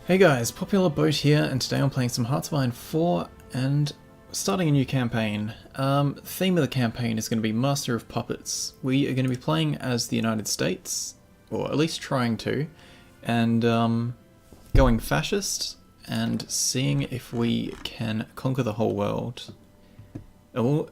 Hey guys, Popular Boat here, and today I'm playing some Hearts of Iron 4 and starting a new campaign. Theme of the campaign is going to be Master of Puppets. We are going to be playing as the United States, or at least trying to, and going fascist and seeing if we can conquer the whole world. Or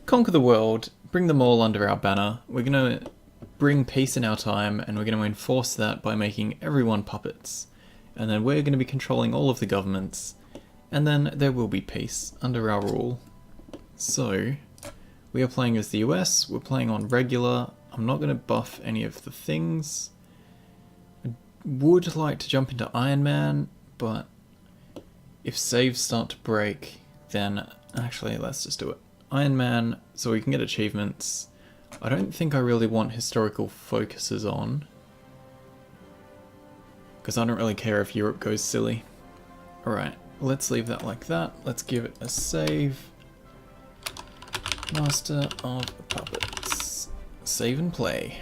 conquer the world, bring them all under our banner. We're going to bring peace in our time, and we're going to enforce that by making everyone puppets. And then we're going to be controlling all of the governments, and then there will be peace under our rule. So, we are playing as the US, we're playing on regular. I'm not going to buff any of the things. I would like to jump into Iron Man, but if saves start to break, then actually let's just do it. Iron Man, so we can get achievements. I don't think I really want historical focuses on, because I don't really care if Europe goes silly. Alright, let's leave that like that. Let's give it a save. Master of Puppets. Save and play.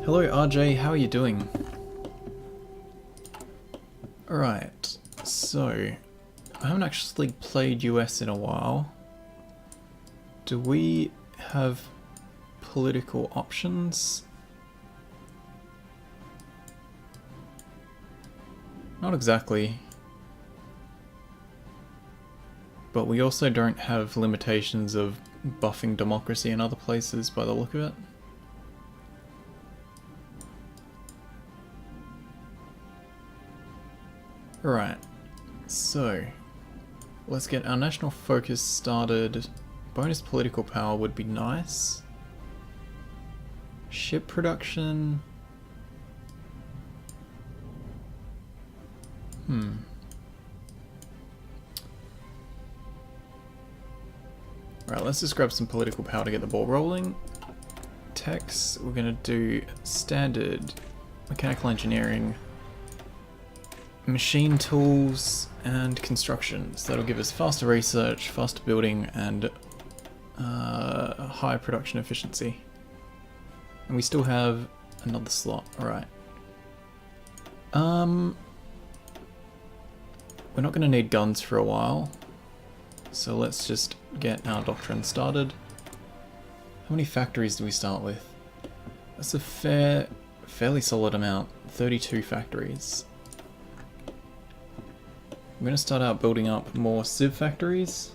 Hello RJ, how are you doing? Alright, so I haven't actually played US in a while. Do we have political options? Not exactly. But we also don't have limitations of buffing democracy in other places by the look of it. Alright, so let's get our national focus started. Bonus political power would be nice. Ship production. Right, let's just grab some political power to get the ball rolling. Techs, we're going to do standard mechanical engineering, machine tools, and construction. So that'll give us faster research, faster building, and high production efficiency. And we still have another slot, alright. We're not going to need guns for a while, so let's just get our doctrine started. How many factories do we start with? That's a fairly solid amount, 32 factories. I'm going to start out building up more civ factories,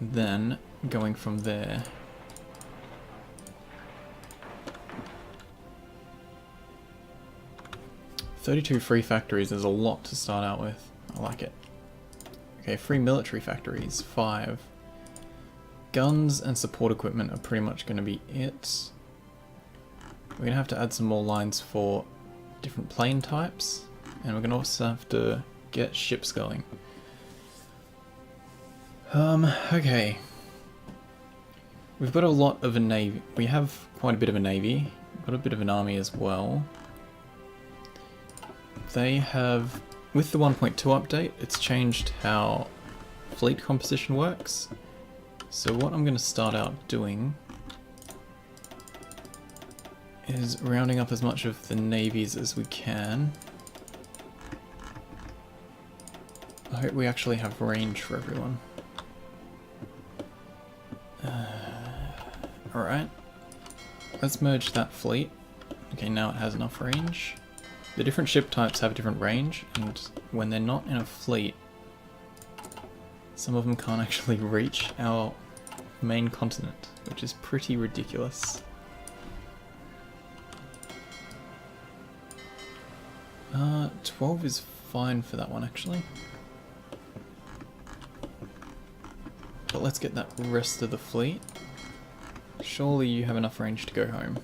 and then going from there. "32 free factories is a lot to start out with. I like it. Okay, free military factories, 5. Guns and support equipment are pretty much going to be it. We're going to have to add some more lines for different plane types, and we're going to also have to get ships going. Okay. We've got a lot of a navy. We have quite a bit of a navy. We've got a bit of an army as well. They have... With the 1.2 update, it's changed how fleet composition works. So what I'm going to start out doing is rounding up as much of the navies as we can. I hope we actually have range for everyone. Alright. Let's merge that fleet. Okay, now it has enough range. The different ship types have a different range, and when they're not in a fleet, some of them can't actually reach our main continent, which is pretty ridiculous. 12 is fine for that one, actually. But let's get that rest of the fleet. Surely you have enough range to go home.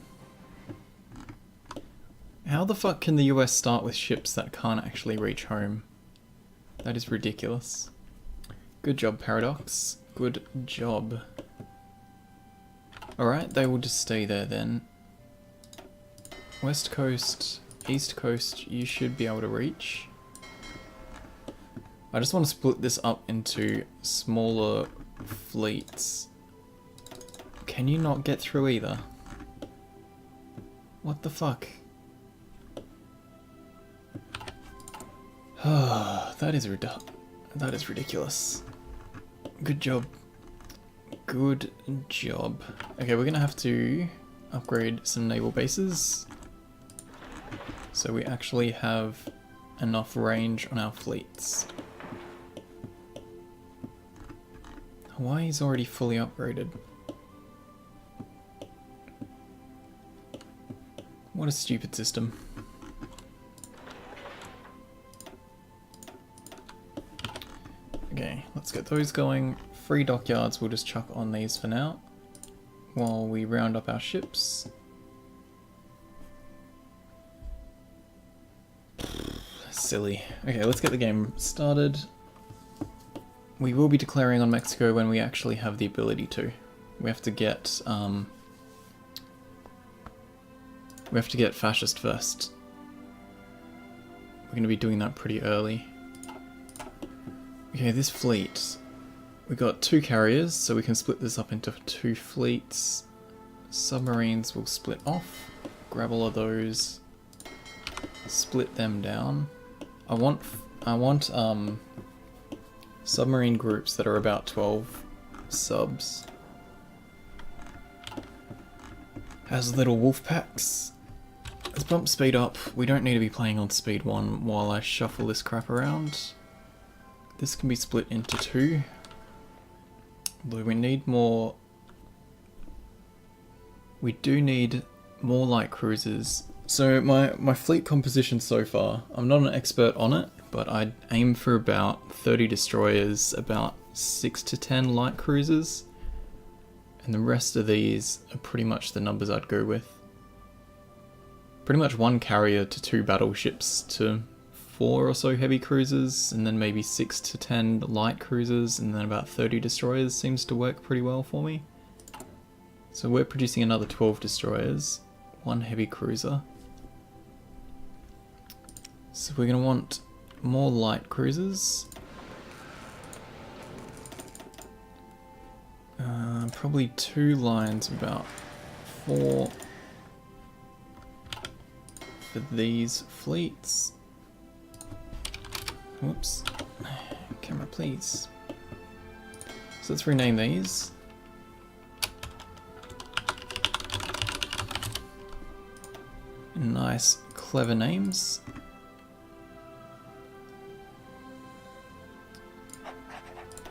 How the fuck can the US start with ships that can't actually reach home? That is ridiculous. Good job, Paradox. Good job. Alright, they will just stay there then. West Coast, East Coast, you should be able to reach. I just want to split this up into smaller fleets. Can you not get through either? What the fuck? That is ridiculous. Good job. Good job. Okay, we're gonna have to upgrade some naval bases so we actually have enough range on our fleets. Hawaii's already fully upgraded. What a stupid system. Okay, let's get those going. 3 dockyards we'll just chuck on these for now while we round up our ships. Silly. Okay, let's get the game started. We will be declaring on Mexico when we actually have the ability to. We have to get Fascist first. We're going to be doing that pretty early. Okay, this fleet. We got 2 carriers, so we can split this up into 2 fleets. Submarines will split off. Grab all of those. Split them down. I want submarine groups that are about 12 subs. As little wolf packs. Let's bump speed up. We don't need to be playing on speed 1 while I shuffle this crap around. This can be split into 2. Although we need more... We do need more light cruisers. So my fleet composition so far, I'm not an expert on it, but I'd aim for about 30 destroyers, about 6 to 10 light cruisers, and the rest of these are pretty much the numbers I'd go with. Pretty much 1 carrier to 2 battleships to 4 or so heavy cruisers, and then maybe 6 to 10 light cruisers, and then about 30 destroyers seems to work pretty well for me. So we're producing another 12 destroyers, 1 heavy cruiser. So we're going to want more light cruisers. Probably 2 lines, about 4 for these fleets. Whoops. Camera, please. So let's rename these. Nice, clever names.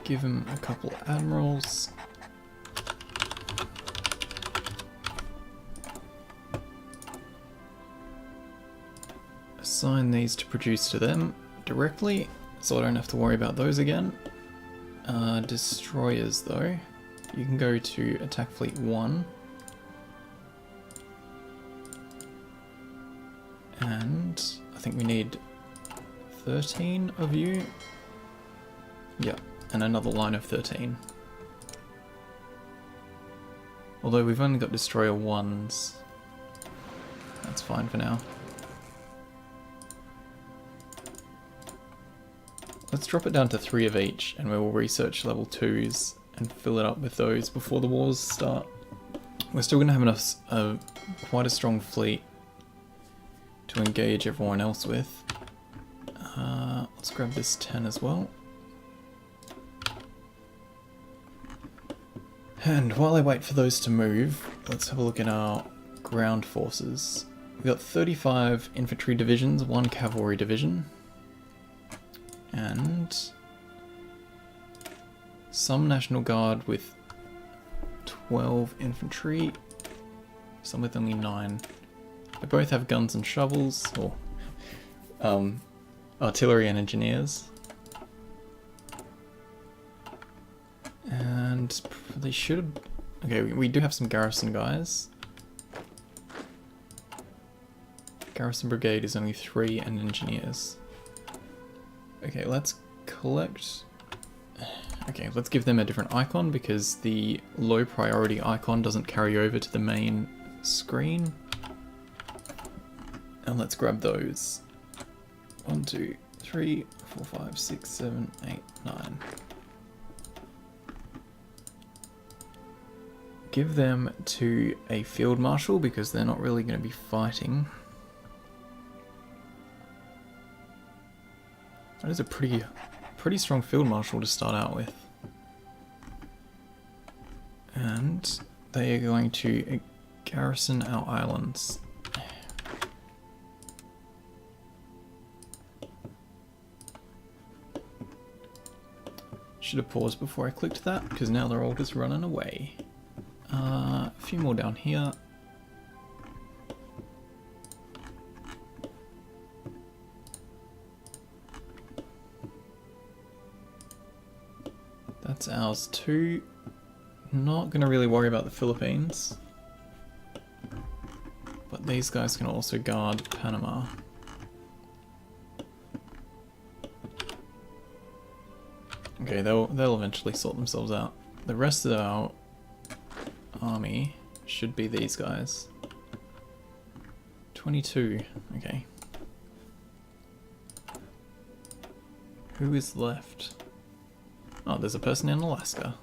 Give him a couple admirals. Assign these to produce to them directly, so I don't have to worry about those again. Destroyers though, you can go to attack fleet 1. And I think we need 13 of you. Yep. And another line of 13. Although we've only got destroyer 1s. That's fine for now. Let's drop it down to 3 of each, and we will research level 2s and fill it up with those before the wars start. We're still going to have enough, quite a strong fleet to engage everyone else with. Let's grab this 10 as well. And while I wait for those to move, let's have a look at our ground forces. We've got 35 infantry divisions, 1 cavalry division, and some National Guard with 12 infantry, some with only 9. They both have guns and shovels, or artillery and engineers. And they should... Okay, we do have some garrison guys. Garrison brigade is only 3 and engineers. Okay, let's collect... Okay, let's give them a different icon because the low priority icon doesn't carry over to the main screen. And let's grab those. 1, 2, 3, 4, 5, 6, 7, 8, 9. Give them to a field marshal because they're not really going to be fighting. That is a pretty strong field marshal to start out with. And they are going to garrison our islands. Should have paused before I clicked that, because now they're all just running away. A few more down here. That's ours too. Not going to really worry about the Philippines. But these guys can also guard Panama. Okay, they'll eventually sort themselves out. The rest of our army should be these guys. 22, okay. Who is left? Oh, there's a person in Alaska.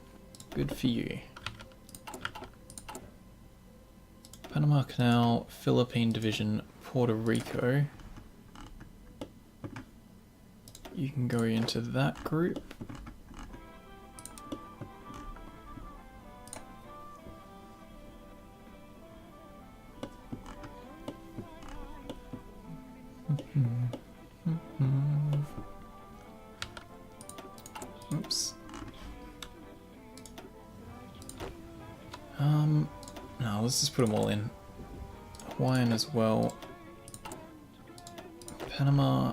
Good for you. Panama Canal, Philippine Division, Puerto Rico. You can go into that group. Oops. No, let's just put them all in. Hawaiian as well. Panama,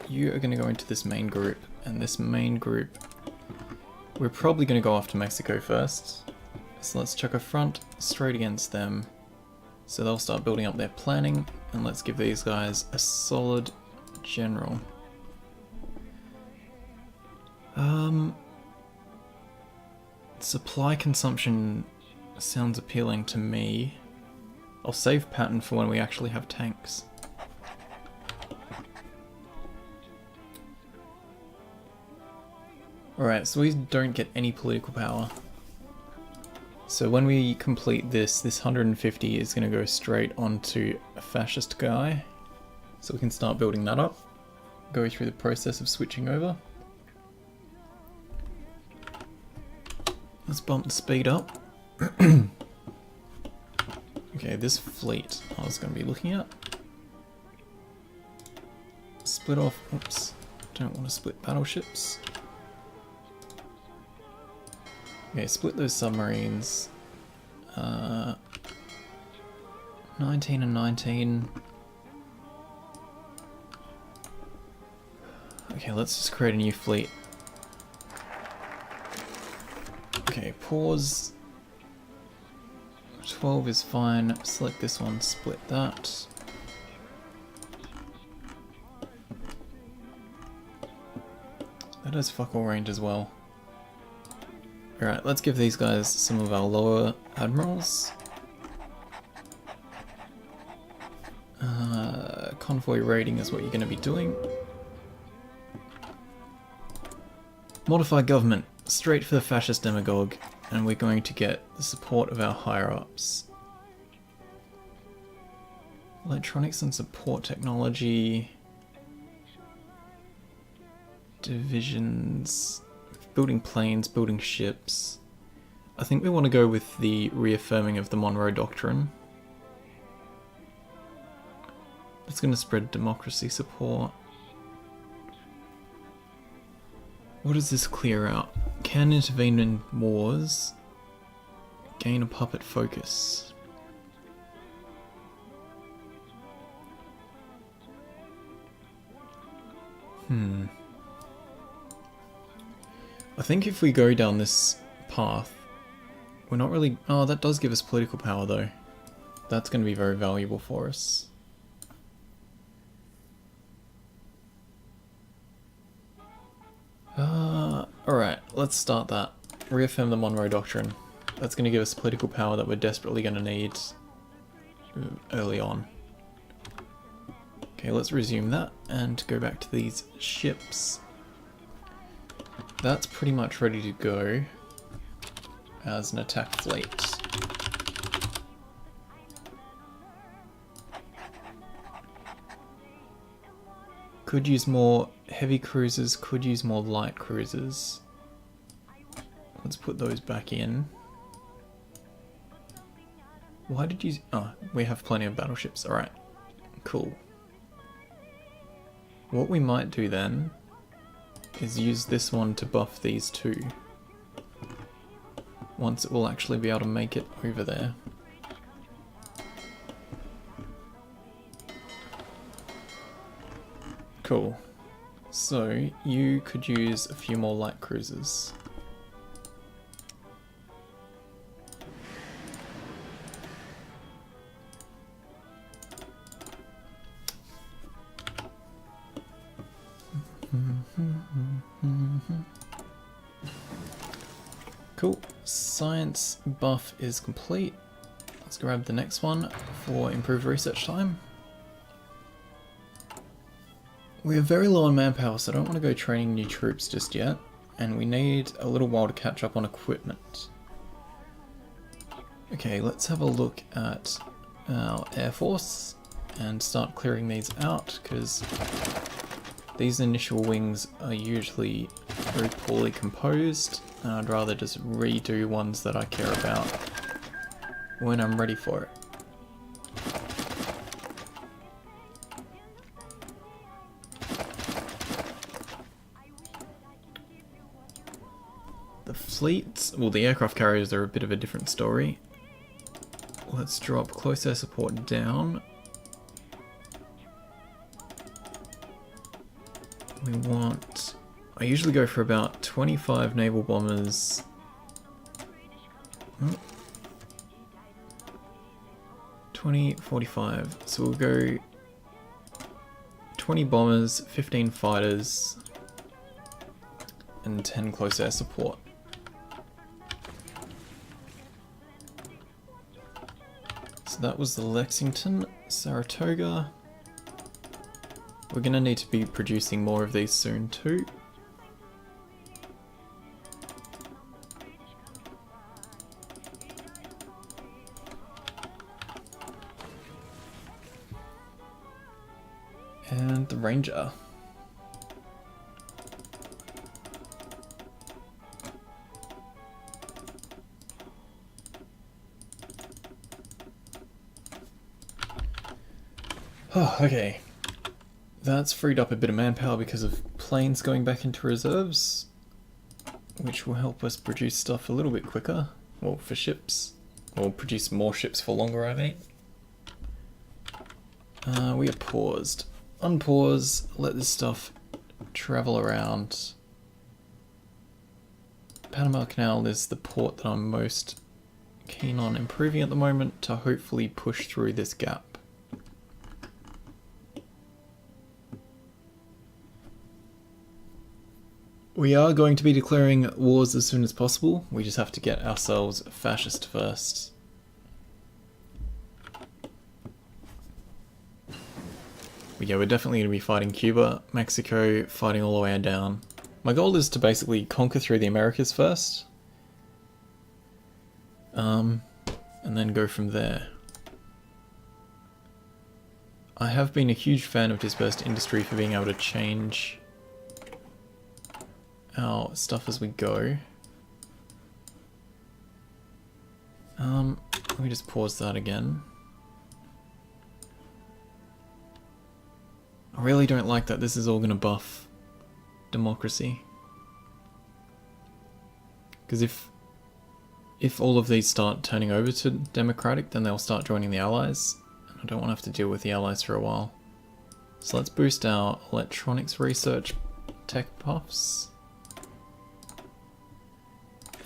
you are going to go into this main group, and this main group, we're probably going to go after Mexico first. So let's chuck a front straight against them. So they'll start building up their planning, and let's give these guys a solid general. Supply consumption sounds appealing to me. I'll save Patton for when we actually have tanks. Alright, so we don't get any political power. So when we complete this 150 is going to go straight onto a fascist guy. So we can start building that up. Go through the process of switching over. Let's bump the speed up. Okay, this fleet I was going to be looking at. Split off, oops, don't want to split battleships. Okay, split those submarines. 19 and 19. Okay, let's just create a new fleet. Okay, pause. 12 is fine. Select this one, split that. That has fuck all range as well. Alright, let's give these guys some of our lower admirals. Convoy raiding is what you're going to be doing. Modify government, straight for the fascist demagogue, and we're going to get the support of our higher-ups. Electronics and support technology. Divisions. Building planes, building ships. I think we want to go with the reaffirming of the Monroe Doctrine. It's going to spread democracy support. What does this clear out? Can intervene in wars. Gain a puppet focus. I think if we go down this path, we're not really... Oh, that does give us political power though. That's going to be very valuable for us. Alright, let's start that. Reaffirm the Monroe Doctrine. That's going to give us political power that we're desperately going to need early on. Okay, let's resume that and go back to these ships. That's pretty much ready to go as an attack fleet. Could use more heavy cruisers, could use more light cruisers. Let's put those back in. Why did you... Oh, we have plenty of battleships. Alright, cool. What we might do then is use this one to buff these two. Once it will actually be able to make it over there. Cool. So, you could use a few more light cruisers. Cool. Science buff is complete. Let's grab the next one for improved research time. We are very low on manpower, so I don't want to go training new troops just yet, and we need a little while to catch up on equipment. Okay, let's have a look at our Air Force and start clearing these out, because these initial wings are usually very poorly composed, and I'd rather just redo ones that I care about when I'm ready for it. The fleets, well, the aircraft carriers are a bit of a different story. Let's drop close air support down. We want... I usually go for about 25 naval bombers. 20, 45. So we'll go 20 bombers, 15 fighters, and 10 close air support. So that was the Lexington, Saratoga. We're going to need to be producing more of these soon too. And the Ranger. Oh, okay. That's freed up a bit of manpower because of planes going back into reserves, which will help us produce stuff a little bit quicker, well, for ships, or produce more ships for longer, I mean. We are paused. Unpause, let this stuff travel around. Panama Canal is the port that I'm most keen on improving at the moment to hopefully push through this gap. We are going to be declaring wars as soon as possible. We just have to get ourselves fascist first. But yeah, we're definitely going to be fighting Cuba, Mexico, fighting all the way down. My goal is to basically conquer through the Americas first. And then go from there. I have been a huge fan of dispersed industry for being able to change our stuff as we go. Let me just pause that again. I really don't like that this is all going to buff democracy. Because if all of these start turning over to democratic, then they'll start joining the allies. And I don't want to have to deal with the allies for a while. So let's boost our electronics research tech buffs.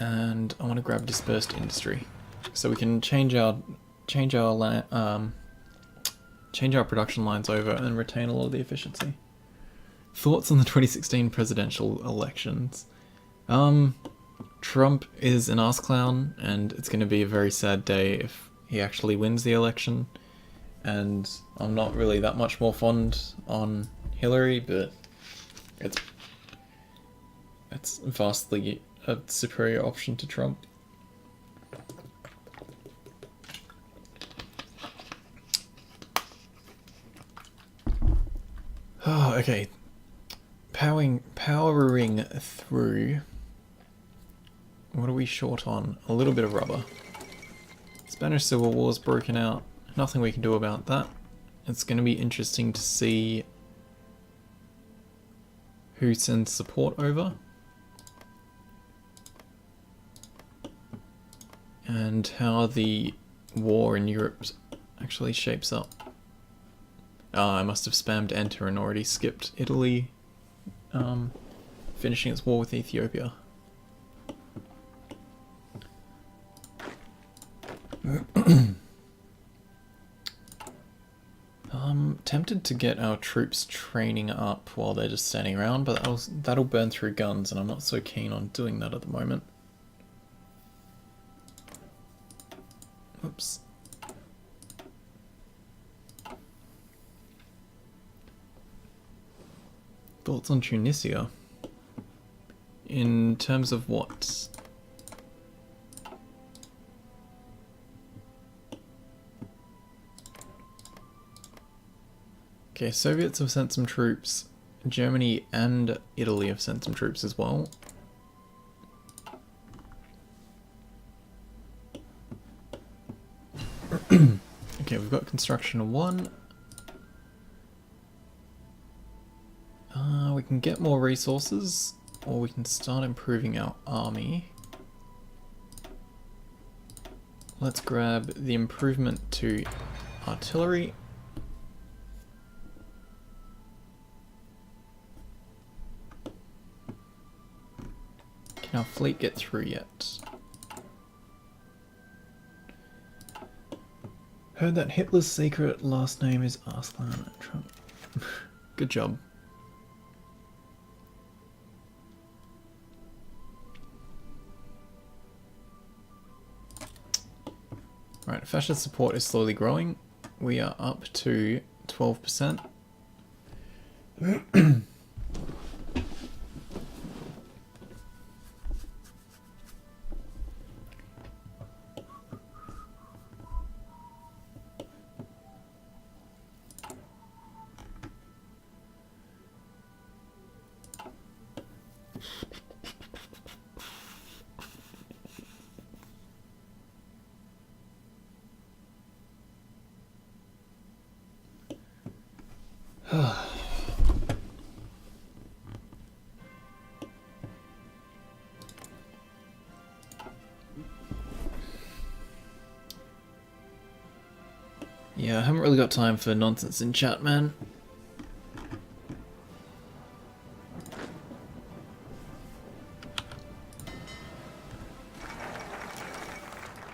And I want to grab dispersed industry, so we can change our production lines over and retain a lot of the efficiency. Thoughts on the 2016 presidential elections? Trump is an arse clown, and it's going to be a very sad day if he actually wins the election. And I'm not really that much more fond on Hillary, but it's vastly a superior option to Trump. Oh, okay, powering through. What are we short on? A little bit of rubber. Spanish Civil War's broken out. Nothing we can do about that. It's going to be interesting to see who sends support over. And how the war in Europe actually shapes up. I must have spammed enter and already skipped Italy finishing its war with Ethiopia. Tempted to get our troops training up while they're just standing around, but that'll burn through guns, and I'm not so keen on doing that at the moment. Oops. Thoughts on Tunisia? In terms of what? Okay, Soviets have sent some troops. Germany and Italy have sent some troops as well. Okay, we've got construction 1. We can get more resources, or we can start improving our army. Let's grab the improvement to artillery. Can our fleet get through yet? Heard that Hitler's secret last name is Arslan Trump. Good job. Right, fascist support is slowly growing. We are up to 12%. Yeah, I haven't really got time for nonsense in chat, man.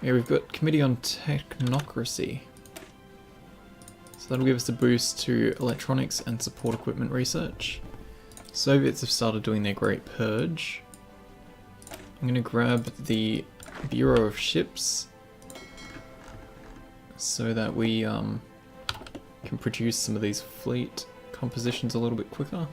Yeah, we've got Committee on Technocracy. So that'll give us a boost to electronics and support equipment research. Soviets have started doing their Great Purge. I'm going to grab the Bureau of Ships so that we can produce some of these fleet compositions a little bit quicker.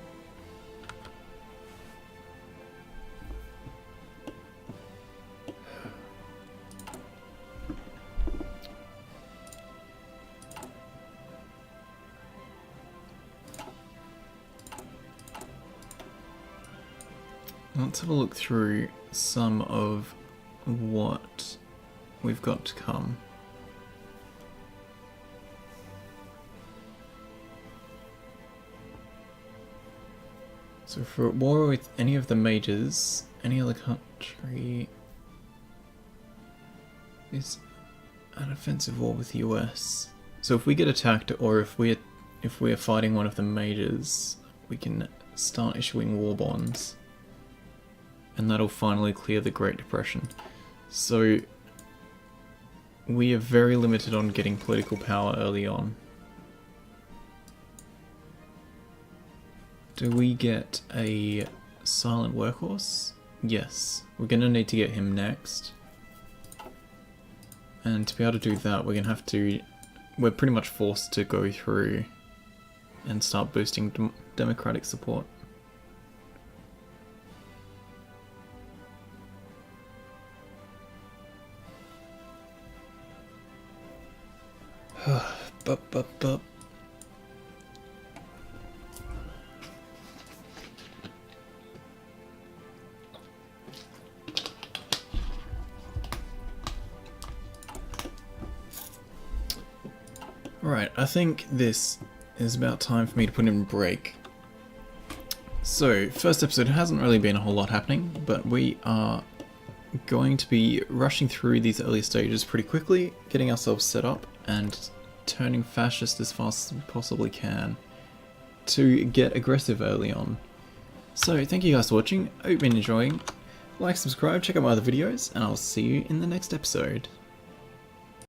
Let's have a look through some of what we've got to come. So for war with any of the majors, any other country is an offensive war with the US. So if we get attacked, or if we're fighting one of the majors, we can start issuing war bonds. And that'll finally clear the Great Depression. So we are very limited on getting political power early on. Do we get a silent workhorse? Yes. We're going to need to get him next. And to be able to do that, we're going to have to... We're pretty much forced to go through and start boosting democratic support. Right, I think this is about time for me to put in break. So, first episode hasn't really been a whole lot happening, but we are going to be rushing through these early stages pretty quickly, getting ourselves set up and turning fascist as fast as we possibly can to get aggressive early on. So thank you guys for watching, I hope you've been enjoying. Like, subscribe, check out my other videos, and I'll see you in the next episode.